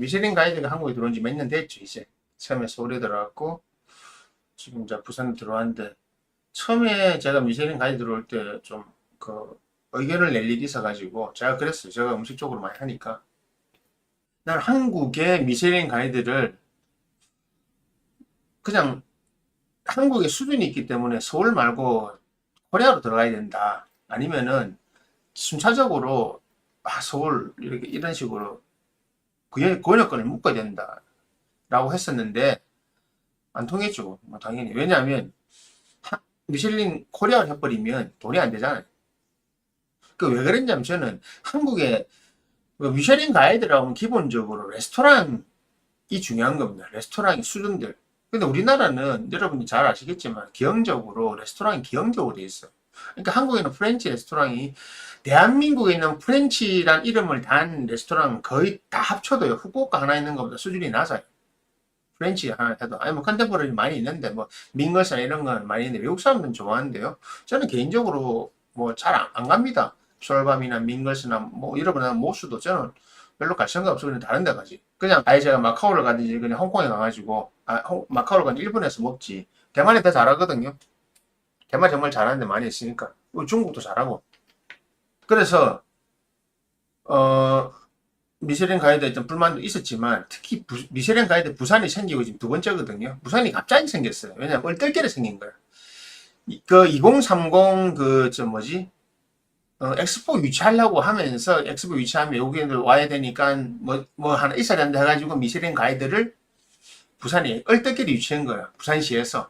미쉐린 가이드가 한국에 들어온 지 몇 년 됐죠, 이제. 처음에 서울에 들어왔고, 지금 이제 부산에 들어왔는데, 처음에 제가 미쉐린 가이드 들어올 때 좀, 의견을 낼 일이 있어가지고, 제가 그랬어요. 제가 음식 쪽으로 많이 하니까. 난 한국의 미쉐린 가이드를 그냥 한국의 수준이 있기 때문에 서울 말고 코리아로 들어가야 된다. 아니면은 순차적으로, 서울, 이렇게, 이런 식으로 권역권을 묶어야 된다. 라고 했었는데, 안 통했죠. 뭐 당연히. 왜냐하면, 미슐린 코리아를 해버리면 돈이 안 되잖아요. 그 왜 그랬냐면 저는 한국에 그 미슐린 가이드라고 하면 기본적으로 레스토랑이 중요한 겁니다. 레스토랑의 수준들. 근데 우리나라는 여러분이 잘 아시겠지만 기형적으로 레스토랑이 기형적으로 돼 있어요. 그러니까 한국에는 프렌치 레스토랑이 대한민국에 있는 프렌치란 이름을 단 레스토랑 거의 다 합쳐도요. 후쿠오카 하나 있는 것보다 수준이 낮아요. 프렌치 하나 해도. 아니 뭐 컨템포러리 많이 있는데 뭐 민거스나 이런 건 많이 있는데 외국 사람들은 좋아하는데요. 저는 개인적으로 뭐 잘 안 갑니다. 솔밤이나 민거스나 뭐 이러거나 모수도 저는 별로 갈 생각 없어. 그냥 다른 데 가지. 그냥 아예 제가 마카오를 가든지 그냥 홍콩에 가가지고 마카오를 가든 일본에서 먹지. 대만이 더 잘하거든요. 대만 정말 잘하는데 많이 있으니까. 중국도 잘하고. 그래서 어 미쉐린 가이드에 좀 불만도 있었지만 특히 미쉐린 가이드 부산이 생기고 지금 두 번째거든요. 부산이 갑자기 생겼어요. 왜냐면 얼떨결에 생긴 거야. 그 2030 저 뭐지? 엑스포 유치하려고 하면서 엑스포 유치하면 외국인들 와야 되니까 뭐 하나 있어야 된다 해가지고 미쉐린 가이드를 부산이 얼떨결에 유치한 거야. 부산시에서.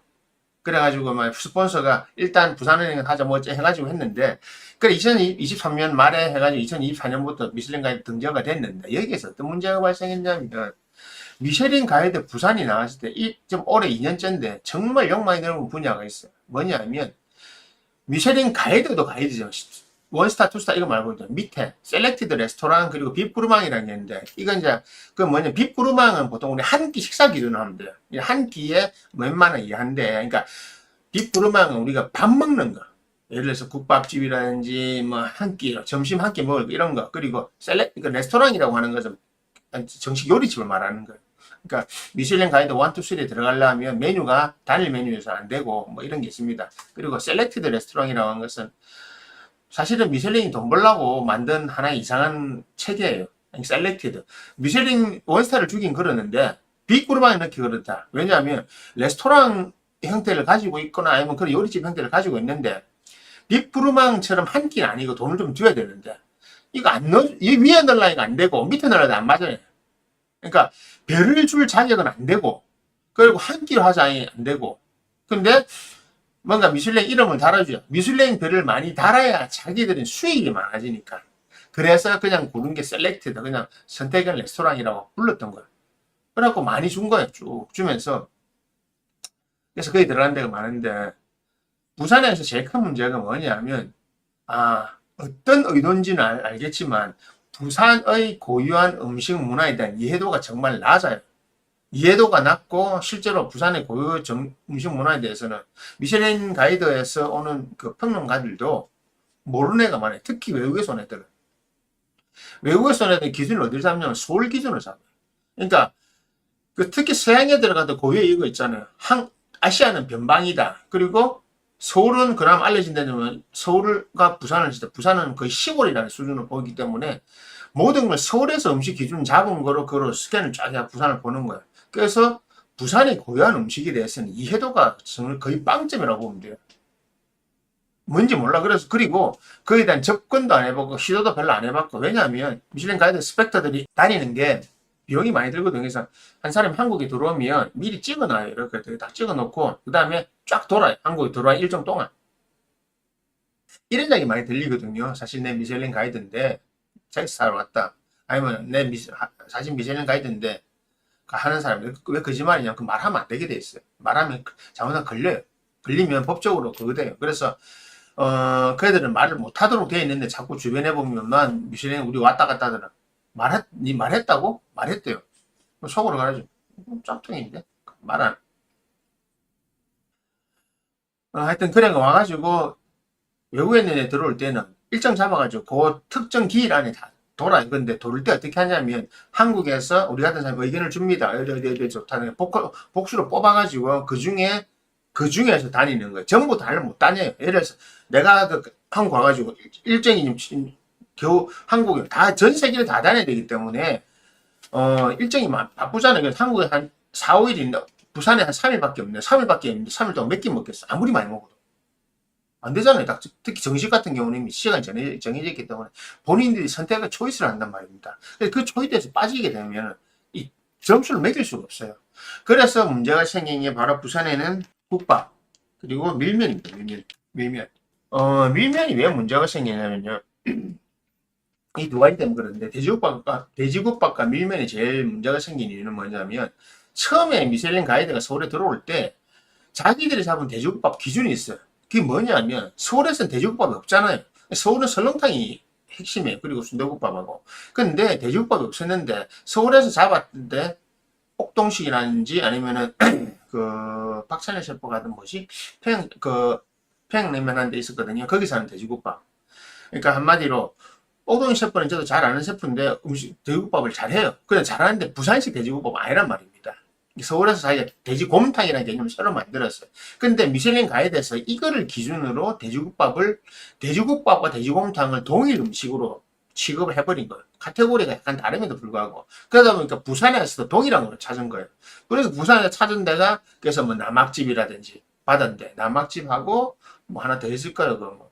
그래가지고 막 스폰서가 일단 부산은행 하자 뭐 해가지고 했는데 그래 2023년 말에 해가지고 2024년부터 미슐린 가이드 등재가 됐는데 여기에서 어떤 문제가 발생했냐면 미쉐린 가이드 부산이 나왔을 때 지금 올해 2년째인데 정말 욕망이 넓은 분야가 있어요. 뭐냐면 미쉐린 가이드도 가이드죠. 원스타, 투스타 이거 말고 밑에 셀렉티드 레스토랑 그리고 빕구르망이라는 게 있는데 이건 이제 그 뭐냐 빕구르망은 보통 우리 한 끼 식사 기준으로 하면 돼요. 한 끼에 몇만 원 이하인데 그러니까 빕구르망은 우리가 밥 먹는 거 예를 들어서 국밥집이라든지 뭐 한 끼 점심 한 끼 먹을 거 이런 거 그리고 그 레스토랑이라고 하는 것은 정식 요리집을 말하는 거예요. 그러니까 미슐랭 가이드 1, 2, 3에 들어가려면 메뉴가 단일 메뉴여서 안 되고 뭐 이런 게 있습니다. 그리고 셀렉티드 레스토랑이라고 하는 것은 사실은 미슐랭이 돈 벌라고 만든 하나의 이상한 체계예요. 셀렉티드. 미슐랭 원스타를 주긴 그러는데 빅그룹만이 넣기 그렇다. 왜냐하면 레스토랑 형태를 가지고 있거나 아니면 그런 요리집 형태를 가지고 있는데 빅브루망처럼 한 끼는 아니고 돈을 좀 줘야 되는데 이거 안 넣어 이 위에 넣으려니까 안 되고 밑에 넣으려도 안 맞아요. 그러니까 별을 줄 자격은 안 되고 그리고 한 끼로 하자니 안 되고 근데 뭔가 미슐랭 이름을 달아줘요. 미슐랭 별을 많이 달아야 자기들은 수익이 많아지니까. 그래서 그냥 고른 게 셀렉티드, 그냥 선택한 레스토랑이라고 불렀던 거예요. 그래갖고 많이 준 거예요. 쭉 주면서. 그래서 거기 들어간 데가 많은데, 부산에서 제일 큰 문제가 뭐냐면, 어떤 의도인지는 알겠지만, 부산의 고유한 음식 문화에 대한 이해도가 정말 낮아요. 이해도가 낮고 실제로 부산의 고유 음식 문화에 대해서는 미슐랭 가이드에서 오는 그 평론가들도 모르는 애가 많아요. 특히 외국에서 온 애들은. 외국에서 온 애들은 기준을 어디를 잡냐면 서울 기준을 잡아요. 그러니까 특히 서양 애들 같은 고유의 이거 있잖아요. 아시아는 변방이다. 그리고 서울은 그나마 알려진 데는 서울과 부산은 진짜 부산은 거의 시골이라는 수준을 보이기 때문에 모든 걸 서울에서 음식 기준 잡은 거로 그로 스캔을 쫙 해서 부산을 보는 거예요. 그래서 부산의 고유한 음식에 대해서는 이해도가 거의 빵점이라고 보면 돼요. 뭔지 몰라. 그래서 그리고 그에 대한 접근도 안 해보고 시도도 별로 안 해봤고 왜냐하면 미슐랭 가이드 스펙터들이 다니는 게 비용이 많이 들거든요. 그래서 한 사람이 한국에 들어오면 미리 찍어놔요. 이렇게 딱 찍어놓고 그 다음에 쫙 돌아요. 한국에 들어와 일정 동안. 이런 이야기 많이 들리거든요. 사실 내 미슐랭 가이드인데 텍스 사러 왔다. 아니면 사실 미슐랭 가이드인데 하는 사람들 왜 거짓말이냐 그 말하면 안 되게 돼 있어요. 말하면 잘못하면 걸려요. 걸리면 법적으로 그거 돼요. 그래서 그 애들은 말을 못하도록 돼 있는데 자꾸 주변에 보면 난 미슐랭 우리 왔다 갔다 하더라. 니 말했다고? 말했대요. 속으로 가야죠. 짝퉁인데 말안. 하여튼 그래 와가지고 외국에 있는 애 들어올 때는 일정 잡아가지고 그 특정 기일 안에 다 돌아. 근데 돌 때 어떻게 하냐면 한국에서 우리 같은 사람이 의견을 줍니다. 어디 좋다는 복수로 뽑아가지고 그 중에서 다니는 거예요. 전부 다를 못 다녀요. 예를 들어서 내가 한국 와가지고 일정이 겨우 한국에 전 세계를 다 다녀야 되기 때문에 일정이 바쁘잖아요. 그래서 한국에 한 4, 5일 있는데 부산에 한 3일밖에 없네. 3일밖에 없는데 3일 동안 몇 끼 먹겠어. 아무리 많이 먹어도. 안 되잖아요. 특히 정식 같은 경우는 이미 시간이 정해져 있기 때문에 본인들이 선택을 초이스를 한단 말입니다. 그 초이스에서 빠지게 되면 이 점수를 매길 수가 없어요. 그래서 문제가 생긴 게 바로 부산에는 국밥 그리고 밀면입니다. 밀면. 밀면이 왜 문제가 생기냐면요. 이 두 가지 때문에 그런데 돼지국밥과 밀면이 제일 문제가 생긴 이유는 뭐냐면 처음에 미슐랭 가이드가 서울에 들어올 때 자기들이 잡은 돼지국밥 기준이 있어요. 그게 뭐냐면 서울에서는 돼지국밥이 없잖아요. 서울은 설렁탕이 핵심이에요. 그리고 순대국밥하고. 근데 돼지국밥이 없었는데 서울에서 잡았는데 옥동식이라든지 아니면은 그 박찬일 셰프가 하던 뭐지 평양냉면 하는 데 있었거든요. 거기서 하는 돼지국밥. 그러니까 한마디로 오동희 셰프는 저도 잘 아는 셰프인데 돼지국밥을 잘해요. 그래 잘하는데 부산식 돼지국밥은 아니란 말입니다. 서울에서 자기가 돼지곰탕이라는 개념을 새로 만들었어요. 근데 미슐랭 가이드에서 이거를 기준으로 돼지국밥과 돼지곰탕을 동일 음식으로 취급을 해버린 거예요. 카테고리가 약간 다름에도 불구하고. 그러다 보니까 부산에서도 동일한 걸 찾은 거예요. 그래서 부산에서 찾은 데가 그래서 뭐 남학집이라든지 받은데 남학집하고 뭐 하나 더 있을 거예요. 그 뭐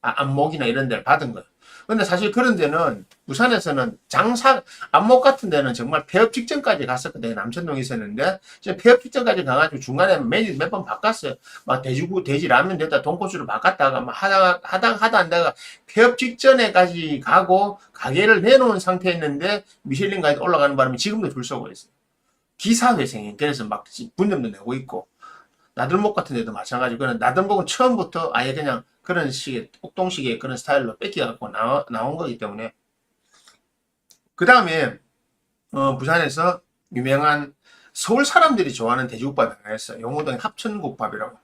안목이나 이런 데를 받은 거예요. 근데 사실 그런 데는 부산에서는 안목 같은 데는 정말 폐업 직전까지 갔었거든요. 남천동에 있었는데 폐업 직전까지 가가지고 중간에 메뉴 몇 번 바꿨어요. 막 돼지 라면 됐다 돈코츠로 바꿨다가 막 하다 하다가 폐업 직전에까지 가고 가게를 내놓은 상태였는데 미슐랭 가이드 올라가는 바람에 지금도 줄 서고 있어요. 기사회생이 그래서 막 분점도 내고 있고 나들목 같은 데도 마찬가지고 나들목은 처음부터 아예 그냥 그런 식의 옥동식의 그런 스타일로 뺏겨갖고 나온 거기 때문에 그 다음에 부산에서 유명한 서울 사람들이 좋아하는 돼지국밥이 하나 있어요. 용호동 합천국밥이라고.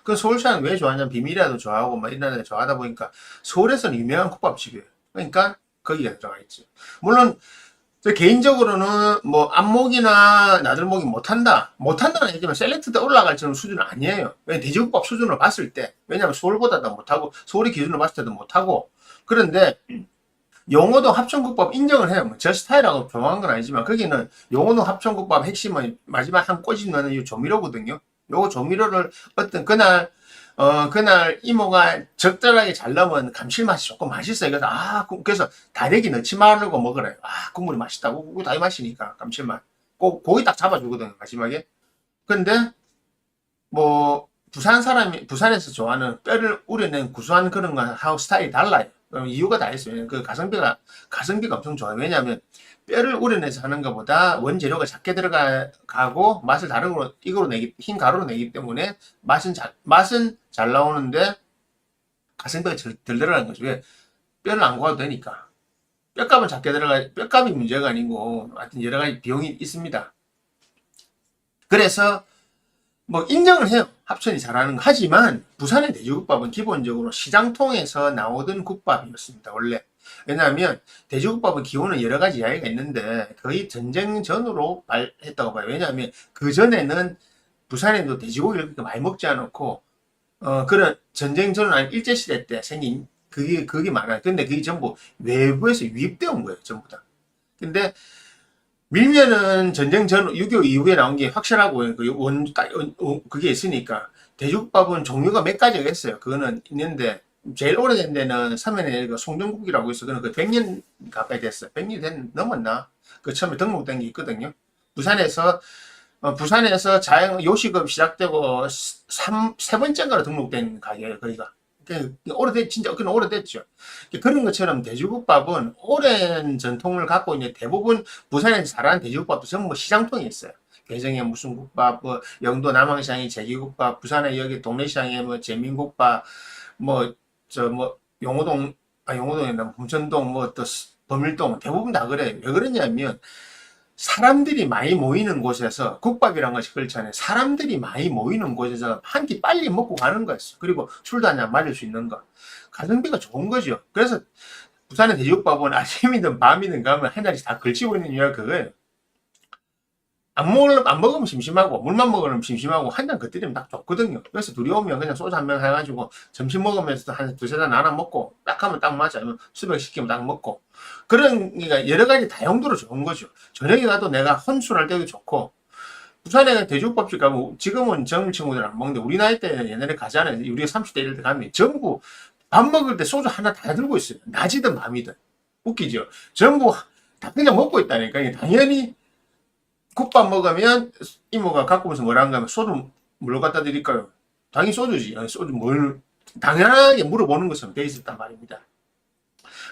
그 서울 사람 왜 좋아하냐면 비밀이라도 좋아하고 막 이런 데 좋아하다 보니까 서울에서는 유명한 국밥집이에요. 그러니까 거기가 들어가 있죠. 물론 개인적으로는 뭐 안목이나 나들목이 못한다는 얘기지만 셀렉트드 올라갈 정도 수준은 아니에요. 왜냐면 돼지국밥 수준으로 봤을 때 왜냐면 서울보다 더 못하고 서울의 기준으로 봤을 때도 못하고 그런데 용호동 합천국밥 인정을 해요. 뭐 저 스타일하고 좋아한 건 아니지만 거기는 용호동 합천국밥 핵심은 마지막 한 꼬집 넣는 이 조미료거든요. 요거 조미료를 어떤 그날 이모가 적절하게 잘 넣으면 감칠맛이 조금 맛있어요. 그래서 다대기 넣지 말고 먹으래요. 국물이 맛있다고. 국물 다이 맛이니까 감칠맛. 고기 딱 잡아주거든요. 마지막에. 근데 뭐 부산에서 좋아하는 뼈를 우려낸 구수한 그런 거 하고 스타일이 달라요. 이유가 다 있어요. 그 가성비가 엄청 좋아요. 왜냐하면 뼈를 우려내서 하는 것보다 원재료가 작게 들어가고 맛을 다르고 흰 가루로 내기 때문에 맛은 잘 나오는데 가성비가 덜 들어가는 거죠. 왜? 뼈를 안 구워도 되니까. 뼈값은 작게 뼈값이 문제가 아니고 하여튼 여러 가지 비용이 있습니다. 그래서 뭐 인정을 해요. 합천이 잘하는 거. 하지만 부산의 돼지국밥은 기본적으로 시장통에서 나오던 국밥이었습니다. 원래. 왜냐하면 돼지국밥은 기호는 여러 가지 이야기가 있는데 거의 전쟁 전으로 발했다고 봐요. 왜냐하면 그 전에는 부산에도 돼지고기를 그렇게 많이 먹지 않았고 그런 전쟁 전은 아닌 일제시대 때 생긴 그게 많아요. 근데 그게 전부 외부에서 유입되어 온 거예요. 전부 다. 근데 밀면은 전쟁 전 6.25 이후에 나온 게 확실하고 그게 있으니까 돼지국밥은 종류가 몇 가지가 있어요. 그거는 있는데 제일 오래된 데는 서면에 송정국이라고 있어. 그는 그 100년 가까이 됐어요. 100년 넘었나? 그 처음에 등록된 게 있거든요. 부산에서 요식업 시작되고 세 번째인가로 등록된 가게예요. 거기가. 진짜 그건 오래됐죠. 그런 것처럼 돼지국밥은 오랜 전통을 갖고 있는 대부분 부산에서 잘하는 돼지국밥도 전부 시장통이 있어요. 괴정에 무슨 국밥, 뭐 영도 남항시장에 제기국밥, 부산에 여기 동래시장에 뭐 제민국밥, 용호동이나 금천동, 또 범일동 대부분 다 그래요. 왜 그러냐면 사람들이 많이 모이는 곳에서 국밥이란 것이 그렇잖아요. 사람들이 많이 모이는 곳에서 한 끼 빨리 먹고 가는 거였어. 그리고 술도 한잔 마실 수 있는 거. 가성비가 좋은 거죠. 그래서 부산의 돼지국밥은 아침이든 밤이든 가면 한 잔씩 다 걸치고 있는 이유가 그거예요. 안 먹으면 심심하고, 물만 먹으면 심심하고, 한 잔 그때리면 딱 좋거든요. 그래서 둘이 오면 그냥 소주 한 병 해가지고, 점심 먹으면서 한 두세 잔 나눠 먹고, 딱 하면 딱 맞아. 수백 시키면 딱 먹고. 그런, 그러니까 여러 가지 다용도로 좋은 거죠. 저녁에 가도 내가 혼술할 때도 좋고, 부산에 돼지국밥집 가면, 지금은 젊은 친구들 안 먹는데, 우리 나이 때 옛날에 가잖아요. 우리가 30대 이럴 때 가면, 전부 밥 먹을 때 소주 하나 다 들고 있어요. 낮이든 밤이든. 웃기죠? 전부 다 그냥 먹고 있다니까. 당연히, 국밥 먹으면 이모가 갖고 오면서 뭐라 하면 소주 물로 갖다 드릴까요? 당연히 소주지. 소주 뭘 당연하게 물어보는 것처럼 돼 있었단 말입니다.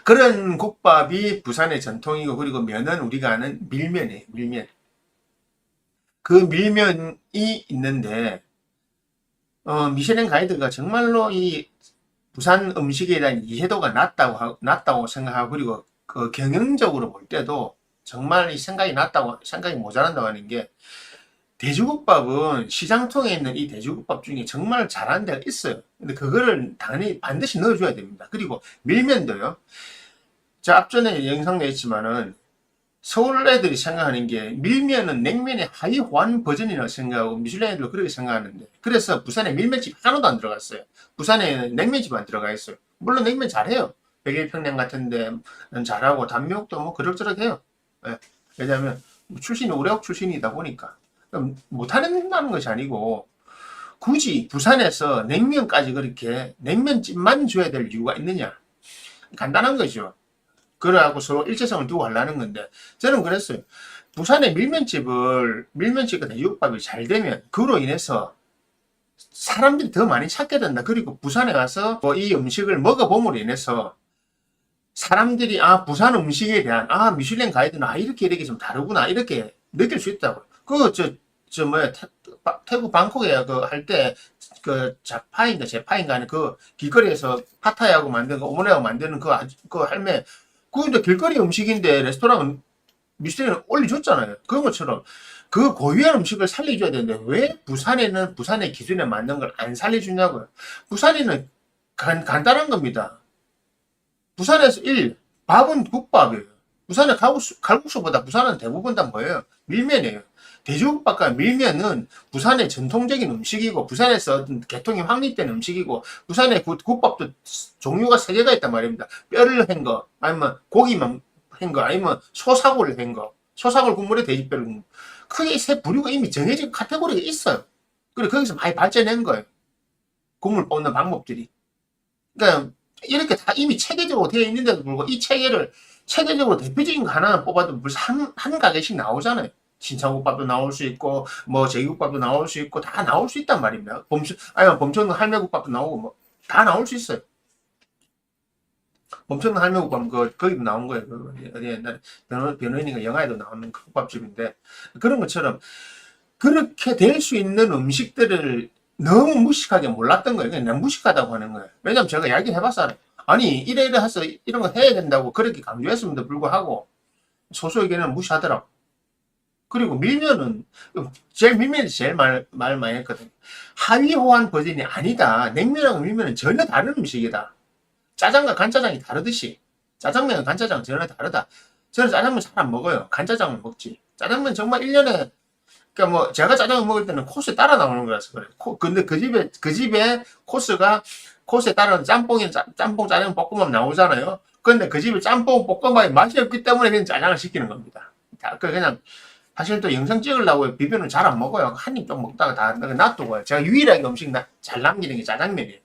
그런 국밥이 부산의 전통이고 그리고 면은 우리가 아는 밀면이에요. 밀면. 그 밀면이 있는데 미쉐린 가이드가 정말로 이 부산 음식에 대한 이해도가 낮다고 생각하고 그리고 그 경영적으로 볼 때도 정말 이 생각이 모자란다고 하는 게 돼지국밥은 시장통에 있는 이 돼지국밥 중에 정말 잘하는 데가 있어요. 근데 그거를 당연히 반드시 넣어줘야 됩니다. 그리고 밀면도요. 자, 앞전에 영상 냈지만은 서울 애들이 생각하는 게 밀면은 냉면의 하위 호환 버전이라고 생각하고 미슐랭 애들도 그렇게 생각하는데 그래서 부산에 밀면집 하나도 안 들어갔어요. 부산에 냉면집만 들어가 있어요. 물론 냉면 잘해요. 백일평양 같은 데는 잘하고 단미옥도 뭐 그럭저럭해요. 예. 왜냐하면 출신이 우레옥 출신이다 보니까 못하는 것이 아니고 굳이 부산에서 냉면까지 그렇게 냉면집만 줘야 될 이유가 있느냐 간단한 거죠. 그래갖고 서로 일체성을 두고 하려는 건데 저는 그랬어요. 부산의 밀면집과 돼지국밥이 잘 되면 그로 인해서 사람들이 더 많이 찾게 된다. 그리고 부산에 가서 이 음식을 먹어봄으로 인해서 사람들이 부산 음식에 대한 미슐랭 가이드는 이렇게 좀 다르구나 이렇게 느낄 수 있다고. 태국 방콕에 그 할 때 그 자파인가 제파인가 하는 그 길거리에서 파타야하고 만든 거 오므라이하고 만드는 그 할매 이제 길거리 음식인데 레스토랑은 미슐랭을 올려줬잖아요. 그런 것처럼 그 고유한 음식을 살려줘야 되는데 왜 부산에는 부산의 기준에 맞는 걸 안 살려주냐고요. 부산에는 간단한 겁니다. 부산에서 밥은 국밥이에요. 부산의 칼국수보다 부산은 대부분 다 뭐예요? 밀면이에요. 돼지국밥과 밀면은 부산의 전통적인 음식이고 부산에서 개통이 확립된 음식이고 부산의 국밥도 종류가 세 개가 있단 말입니다. 뼈를 한 거, 아니면 고기만 한 거, 아니면 소사골을 한 거. 소사골 국물에 돼지뼈를 국물. 크게 세 부류가 이미 정해진 카테고리가 있어요. 그리고 거기서 많이 발전한 거예요. 국물 뽑는 방법들이. 그러니까 이렇게 다 이미 체계적으로 되어 있는데도 불구하고 이 체계를 체계적으로 대표적인 거 하나 뽑아도 벌써 한 가게씩 나오잖아요. 신창국밥도 나올 수 있고 뭐 제기국밥도 나올 수 있고 다 나올 수 있단 말입니다. 아니면 범천동 할매국밥도 나오고 뭐 다 나올 수 있어요. 범천동 할매국밥 거기도 나온 거예요. 어디 옛날에 변호인인가 영화에도 나오는 그 국밥집인데 그런 것처럼 그렇게 될 수 있는 음식들을 너무 무식하게 몰랐던 거예요. 그냥 무식하다고 하는 거예요. 왜냐면 제가 이야기 해봤어요. 아니 이래 해서 이런 거 해야 된다고 그렇게 강조했음에도 불구하고 소수 의견은 무시하더라고. 그리고 밀면은 밀면이 제일 말 많이 했거든. 하위 호환 버전이 아니다. 냉면하고 밀면은 전혀 다른 음식이다. 짜장과 간짜장이 다르듯이 짜장면과 간짜장은 전혀 다르다. 저는 짜장면 잘 안 먹어요. 간짜장을 먹지. 짜장면 정말 1년에 그러니까 뭐 제가 짜장면 먹을 때는 코스에 따라 나오는 거라서 그래. 근데 그 집에 코스에 따라 짬뽕 짜장 볶음밥 나오잖아요. 근데 그 집에 짬뽕 볶음밥이 맛이 없기 때문에 그냥 짜장을 시키는 겁니다. 그냥 사실 또 영상 찍으려고 비벼는 잘 안 먹어요. 한 입 좀 먹다가 다 놔두고요. 제가 유일하게 음식 잘 남기는 게 짜장면이에요.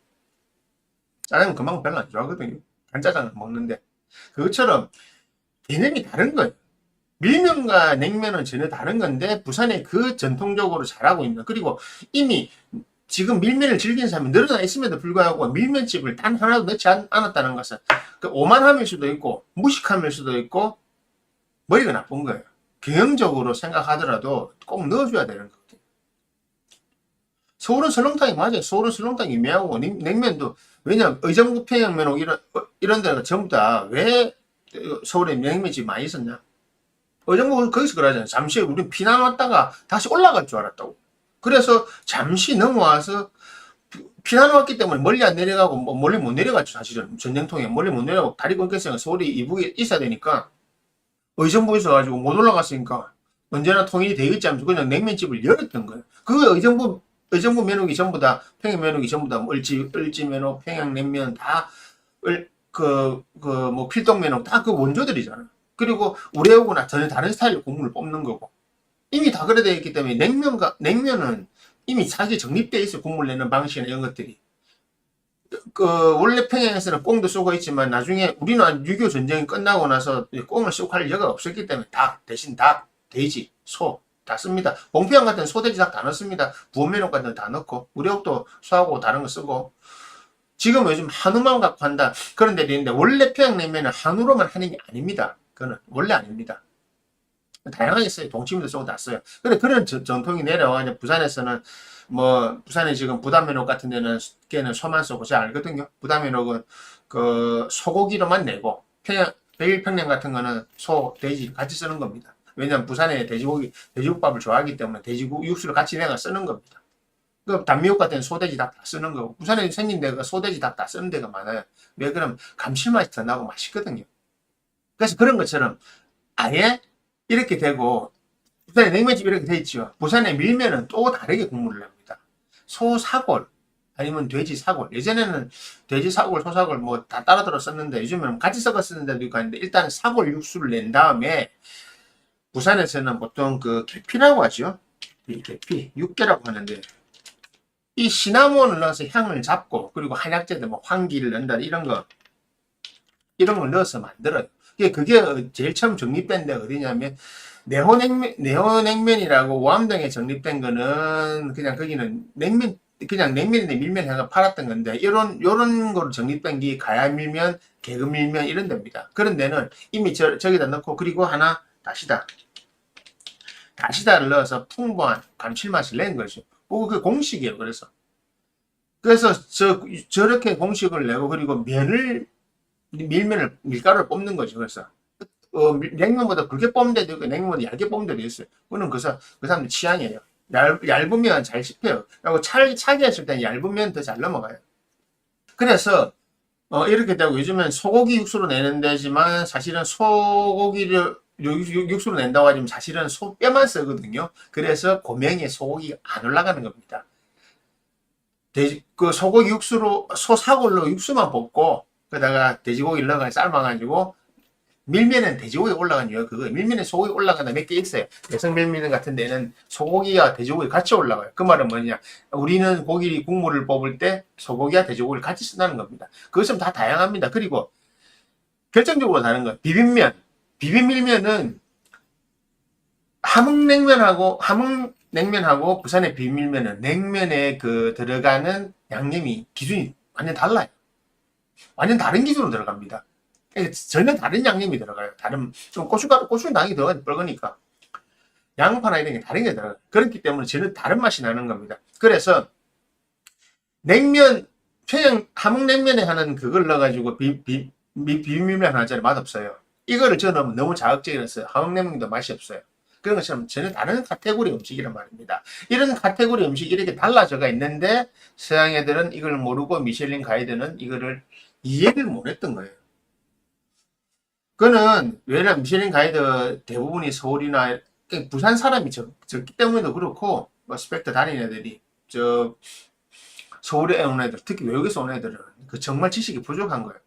짜장면 그만큼 별로 안 좋아하거든요. 간짜장을 먹는데 그것처럼 개념이 다른 거예요. 밀면과 냉면은 전혀 다른 건데 부산에 그 전통적으로 잘하고 있는 그리고 이미 지금 밀면을 즐기는 사람이 늘어나 있음에도 불구하고 밀면집을 단 하나도 넣지 않았다는 것은 그 오만함일 수도 있고 무식함일 수도 있고 머리가 나쁜 거예요. 경영적으로 생각하더라도 꼭 넣어줘야 되는 거거든요. 서울은 설렁탕이 맞아요. 서울은 설렁탕이 유명하고 냉면도 왜냐면 의정부 평양면 이런 데가 전부 다 왜 서울에 냉면집 많이 있었냐? 의정부 거기서 그러잖아요. 잠시 우리 피난 왔다가 다시 올라갈 줄 알았다고. 그래서 잠시 넘어와서 피난 왔기 때문에 멀리 안 내려가고 뭐 멀리 못 내려갔죠. 사실은 전쟁통에 멀리 못 내려가고 다리 끊겼으니까 서울이 이북에 있어야 되니까 의정부에 있어가지고 못 올라갔으니까 언제나 통일이 되겠지 하면서 그냥 냉면집을 열었던 거예요. 그 의정부 면옥이 전부 다 평양 면옥이 전부 다 을지 면옥, 평양 냉면 다 뭐 필동 면옥 다 그 원조들이잖아요. 그리고 우레옥은 전혀 다른 스타일의 국물을 뽑는 거고 이미 다 그래 되어 있기 때문에 냉면은 이미 자기 정립되어 있어. 국물 내는 방식이나 이런 것들이. 원래 평양에서는 꽁도 쏘고 있지만 나중에 우리는 6.25 전쟁이 끝나고 나서 꽁을 쓰고 할 여가 없었기 때문에 대신 닭, 돼지, 소 다 씁니다. 봉평 같은 소돼지 닭 다 넣습니다. 부원면옥 같은 거 다 넣고 우리옥도 소하고 다른 거 쓰고 지금 요즘 한우만 갖고 한다 그런 데도 있는데 원래 평양냉면은 한우로만 하는 게 아닙니다. 그거는 원래 아닙니다. 다양하게 써요. 동치미도 쓰고 다 써요. 근데 그런 전통이 내려와 부산에서는 뭐 부산에 지금 부담면옥 같은 데는 걔는 소만 쓰고 잘 알거든요. 부담면옥은 그 소고기로만 내고 백일평양 같은 거는 소, 돼지 같이 쓰는 겁니다. 왜냐면 부산에 돼지국밥을 좋아하기 때문에 돼지국 육수를 같이 내가 쓰는 겁니다. 그 단미옥 같은 소돼지 닭 다 쓰는 거고 부산에 생긴 데가 소돼지 닭 다 쓰는 데가 많아요. 왜 그럼 감칠맛이 더 나고 맛있거든요. 그래서 그런 것처럼 아예 이렇게 되고 부산에 냉면집 이렇게 돼 있죠. 부산에 밀면은 또 다르게 국물을 냅니다. 소사골 아니면 돼지 사골. 예전에는 돼지 사골, 소사골 뭐 다 따라 들어 썼는데 요즘에는 같이 섞어 쓰는 데도 있고 하는데 일단 사골 육수를 낸 다음에 부산에서는 보통 그 계피라고 하죠. 이 계피, 육계라고 하는데 이 시나몬을 넣어서 향을 잡고 그리고 한약재들 뭐 황기를 넣는다 이런 걸 넣어서 만들어요. 그게 제일 처음 정립된 데가 어디냐면 내호냉면이라고 오암동에 정립된 거는 그냥 거기는 그냥 냉면인데 밀면 해가 팔았던 건데 요런 거로 정립된 게 가야밀면, 개그밀면 이런 데입니다. 그런 데는 이미 저기다 넣고 그리고 하나 다시다를 넣어서 풍부한 감칠맛을 낸 거죠. 그 공식이에요. 그래서 저렇게 공식을 내고 그리고 밀가루를 뽑는 거죠. 그래서 냉면보다 굵게 뽑는 데도 있고 냉면보다 얇게 뽑는 데도 있어요. 그거는 그 사람들 취향이에요. 얇으면 잘 씹혀요. 그리고 차게 했을 때는 얇으면 더 잘 넘어가요. 그래서 이렇게 되고 요즘엔 소고기 육수로 내는 데지만 사실은 소고기를 육수로 낸다고 하지만 사실은 소뼈만 쓰거든요. 그래서 고명에 소고기가 안 올라가는 겁니다. 그 소고기 육수로 소사골로 육수만 볶고 그다가 돼지고기를 넣어서 삶아가지고 밀면은 돼지고기 올라간 이유가 그거예요. 밀면에 소고기 올라가는 몇 개 있어요. 여성 밀면 같은 데는 소고기와 돼지고기 같이 올라가요. 그 말은 뭐냐? 우리는 고기 국물을 뽑을 때 소고기와 돼지고기를 같이 쓴다는 겁니다. 그것은 다 다양합니다. 그리고 결정적으로 다른 거 비빔밀면은 함흥냉면하고 부산의 비빔밀면은 냉면에 들어가는 양념이 기준이 완전 달라요. 완전 다른 기준으로 들어갑니다. 전혀 다른 양념이 들어가요. 좀 고추는 당연히 들어가요. 뻘거니까. 양파나 이런 게 다른 게 들어가요. 그렇기 때문에 전혀 다른 맛이 나는 겁니다. 그래서 함흥냉면에 하는 그걸 넣어가지고 비빔면 하나짜리 맛없어요. 이거를 저 넣으면 너무 자극적이라서 함흥냉면도 맛이 없어요. 그런 것처럼 전혀 다른 카테고리 음식이란 말입니다. 이런 카테고리 음식이 이렇게 달라져가 있는데 서양 애들은 이걸 모르고 미슐린 가이드는 이거를 이해를 못했던 거예요. 그거는 왜냐면 미슐린 가이드 대부분이 서울이나 부산 사람이 적기 때문에도 그렇고 뭐 스펙터 다니는 애들이 서울에 온 애들 특히 외국에서 온 애들은 정말 지식이 부족한 거예요.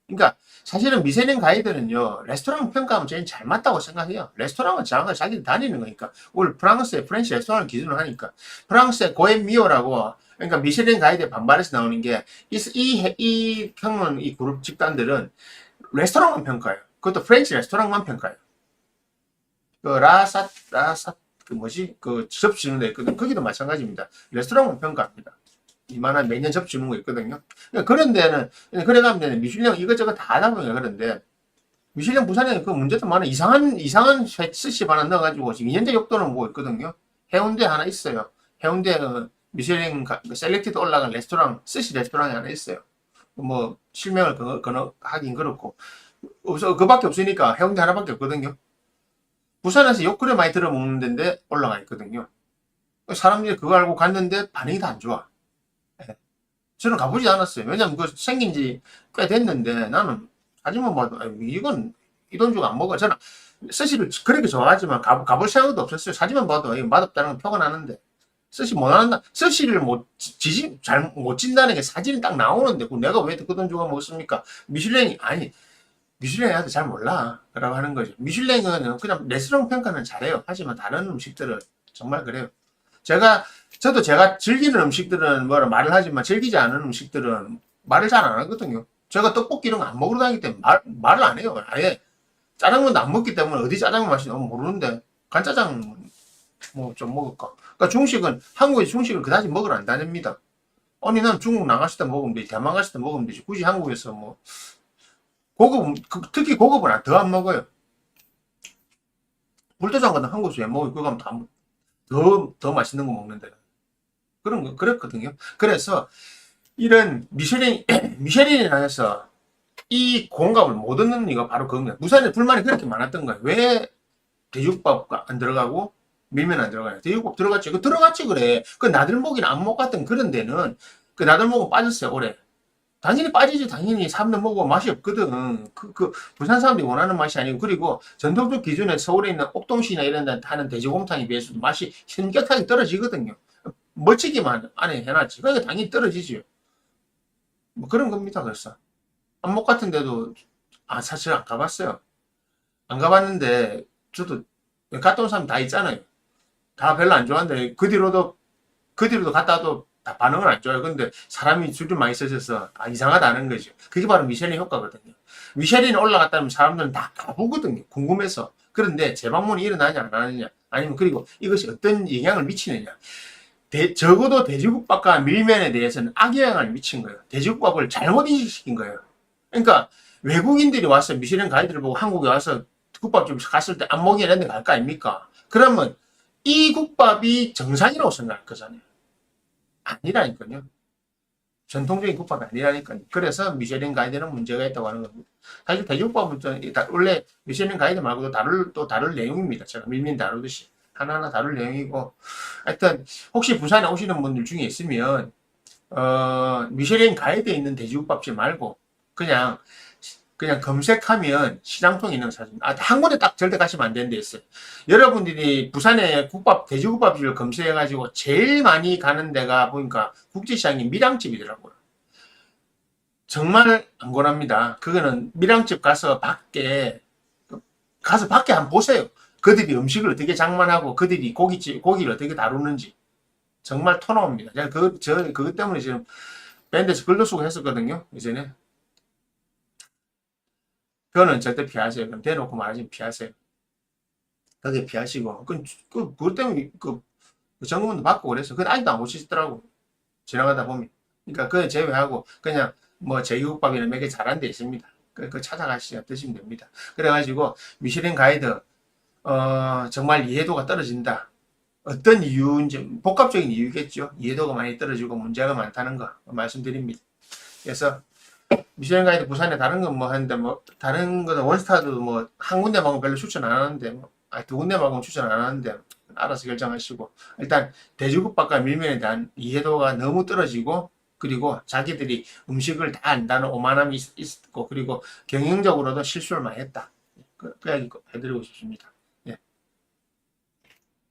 그러니까 사실은 미슐린 가이드는요 레스토랑 평가하면 제일 잘 맞다고 생각해요. 레스토랑은 정확하게 자기들 다니는 거니까. 원래 프랑스의 프렌치 레스토랑을 기준으로 하니까 프랑스의 고엠미오라고 그러니까 미슐린 가이드에 반발해서 나오는 게 이 평론 이 그룹 집단들은 레스토랑만 평가해요. 그것도 프렌치 레스토랑만 평가해요. 접시 주는 데 있거든. 거기도 마찬가지입니다. 레스토랑만 평가합니다. 이만한 매년 접시 주는 거 있거든요. 그런 데는, 그래가면 미슐랭 이것저것 다 하다 보니까 그런데, 미슐랭 부산에 그 문제도 많아. 이상한 스시 하나 넣어가지고 지금 2년째 욕도는 보고 있거든요. 해운대 하나 있어요. 해운대 미슐랭 셀렉티드 올라간 스시 레스토랑이 하나 있어요. 뭐, 실명을 하긴 그렇고. 그밖에 없으니까 해운대 하나밖에 없거든요. 부산에서 욕 그래 많이 들어먹는 데인데 올라가 있거든요. 사람들이 그거 알고 갔는데 반응이 다 안 좋아. 저는 가보지 않았어요. 왜냐면 그 생긴 지 꽤 됐는데 나는 사진만 봐도 아유, 이건 이 돈 주고 안 먹어. 저는 스시를 그렇게 좋아하지만 가볼 생각도 없었어요. 사진만 봐도 이거 맛없다는 건 표가 나는데 스시 못 한다. 스시를 못 지지 잘 못 진다는 게 사진이 딱 나오는데 그 내가 왜 그 돈 주고 먹었습니까? 미슐랭이 아니 미슐랭한테 잘 몰라 라고 하는 거죠. 미슐랭은 그냥 레스토랑 평가는 잘해요. 하지만 다른 음식들은 정말 그래요. 저도 제가 즐기는 음식들은 뭐라 말을 하지만 즐기지 않은 음식들은 말을 잘 안 하거든요. 제가 떡볶이 이런 거 안 먹으러 다니기 때문에 말을 안 해요. 아예 짜장면도 안 먹기 때문에 어디 짜장면 맛이 너무 모르는데 간짜장 뭐 좀 먹을까. 그러니까 중식은 한국에 중식을 그다지 먹으러 안 다닙니다. 아니 난 중국 나갔을 때 먹으면 되지 대만 갔을 때 먹으면 되지 굳이 한국에서 뭐 고급 특히 고급은 더 안 먹어요. 불도장 같은 한국에서 왜 먹어요? 그거 하면 더 맛있는 거 먹는데 그런 거 그랬거든요. 그래서 이런 미쉐린이 안에서 이 공감을 못 얻는 이유가 바로 그겁니다. 부산에 불만이 그렇게 많았던 거예요. 왜 돼지국밥 안 들어가고 밀면 안 들어가냐? 돼지국밥 들어갔지. 그 들어갔지 그래. 그 나들목이나 안목 같은 그런 데는 그 나들목은 빠졌어요 올해. 당연히 빠지지. 당연히 사람들 먹고 맛이 없거든. 부산 사람들이 원하는 맛이 아니고 그리고 전통적 기준에 서울에 있는 옥동시나 이런 데 하는 돼지곰탕에 비해서도 맛이 현격하게 떨어지거든요. 멋지기만 안에 해놨지. 그러니까 당연히 떨어지죠. 뭐 그런 겁니다. 그래서 안목 같은 데도 사실 안 가봤어요. 안 가봤는데 저도 갔다 온 사람 다 있잖아요. 다 별로 안 좋아하는데 그 뒤로도 갔다 와도 다 반응을 안 좋아요. 근데 사람이 줄이 많이 써져서 이상하다는 거죠. 그게 바로 미쉐린 효과거든요. 미쉐린이 올라갔다면 사람들은 다 가보거든요. 궁금해서. 그런데 재방문이 일어나냐 안 하느냐 아니면 그리고 이것이 어떤 영향을 미치느냐. 적어도 돼지국밥과 밀면에 대해서는 악영향을 미친 거예요. 돼지국밥을 잘못 인식시킨 거예요. 그러니까 외국인들이 와서 미쉐린 가이드를 보고 한국에 와서 국밥집 갔을 때 안 먹이는 데 갈 거 아닙니까? 그러면 이 국밥이 정상이라고 생각할 거잖아요. 아니라니까요. 전통적인 국밥이 아니라니까요. 그래서 미쉐린 가이드는 문제가 있다고 하는 겁니다. 사실 돼지국밥은 원래 미쉐린 가이드 말고도 다를 내용입니다. 제가 밀면 다루듯이. 하나하나 다룰 내용이고. 하여튼, 혹시 부산에 오시는 분들 중에 있으면, 미쉐린 가이드에 있는 돼지국밥집 말고, 그냥 검색하면 시장통에 있는 사진. 한 군데 딱 절대 가시면 안 되는 데 있어요. 여러분들이 부산에 돼지국밥집을 검색해가지고 제일 많이 가는 데가 보니까 국제시장이 밀양집이더라고요. 정말 안 권합니다. 그거는 밀양집 가서 밖에 한번 보세요. 그들이 음식을 어떻게 장만하고 그들이 고기를 어떻게 다루는지. 정말 토 나옵니다. 제가 그것 때문에 지금 밴드에서 글도 쓰고 했었거든요. 이전에. 그거는 절대 피하세요. 그럼 대놓고 말하지 피하세요. 그게 피하시고. 그것 때문에 점검도 받고 그래서. 그건 아직도 안 고치시더라고. 지나가다 보면. 그러니까 그거 제외하고 그냥 뭐 제육밥이나 몇 개 잘한 데 있습니다. 그거 찾아가시면 드시면 됩니다. 그래가지고 미슐랭 가이드, 정말 이해도가 떨어진다. 어떤 이유인지, 복합적인 이유겠죠. 이해도가 많이 떨어지고 문제가 많다는 거 말씀드립니다. 그래서 미슐랭 가이드 부산에 다른 건 뭐 하는데 뭐 다른 거는 원스타도 뭐 한 군데 말고 별로 추천 안 하는데 두 군데 말고 추천 안 하는데 알아서 결정하시고 일단 돼지국밥과 밀면에 대한 이해도가 너무 떨어지고 그리고 자기들이 음식을 다 안다는 오만함이 있고 그리고 경영적으로도 실수를 많이 했다. 그 이야기 해드리고 싶습니다.